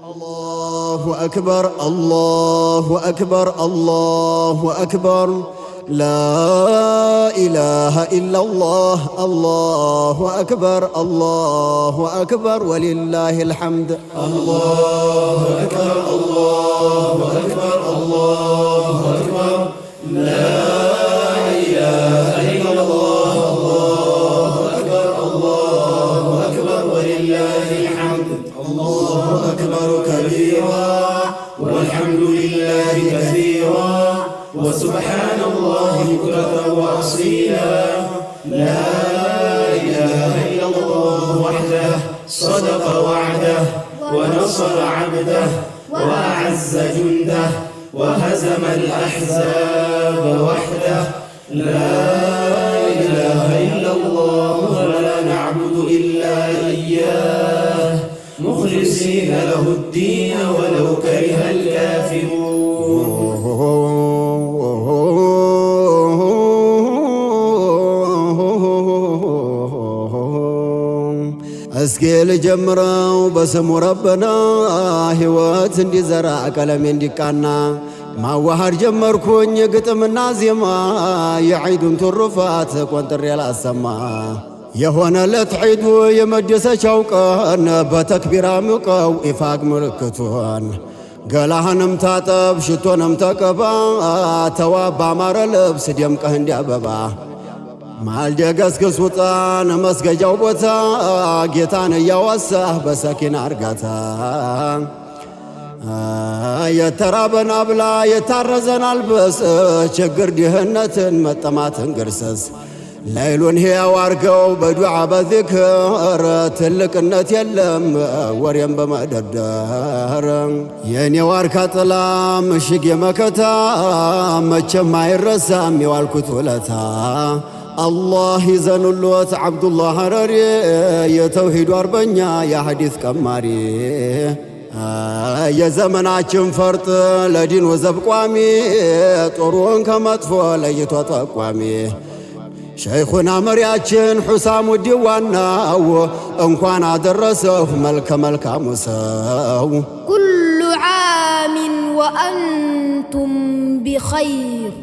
الله أكبر الله أكبر الله أكبر لا إله إلا الله الله أكبر الله أكبر ولله الحمد الله أكبر الله أكبر الله أكبر لا إله إلا الله الله أكبر الله أكبر ولله الحمد الله أكبر كبيرا والحمد لله كثيرا وسبحان الله بكرة وأصيلا لا إله إلا الله وحده صدق وعده ونصر عبده وأعز جنده وهزم الأحزاب وحده لا إله إلا الله ولا نعبد إلا إياه مخلصين له الدين ولو كره الكافرون እስኪ ልጀምረው በስሙ ረበና ሕይወት እንዲዘራ ቀለም እንዲቃና ማዋሃድ ጀመርኩኝ ግጥምና ዜማ የዒዱን ትሩፋት ቆንጥሬ ላሰማ የሆነለት ዒዱ የመደሰቻው ቀን በተክቢራ ምቀው ኢፋቅ ምልክቱን ገላህንም ታጠብ ሽቶንም ተቀባ ተዋብ ባማረ ልብስ ደምቀህ እንዲያበባ ማልደገስግስ ውጣን መስገጃው ቦታ ጌታን እያወሳህ በሰኪና እርጋታ የተራበን አብላ የታረዘን አልበስ ችግር ድህነትን መጠማትን ግርሰስ ለይሉን ሕያው አርገው በዱዓ በዚክር ትልቅነት የለም ወሬም በመደርደር የኔ ዋርካ ጥላ ምሽግ የመከታ መቼም አይረሳም የዋልኩት ውለታ الله يزنلوت عبد الله حرري يتوحيد أربعة يا حديث كماري يا زمناچن فرط لدين وزب قوامي طورون كمطفو ليتو تقوامي شيخنا مرياچن حسام الديواناو انكوان ادرسه ملك مساو كل عام وأنتم بخير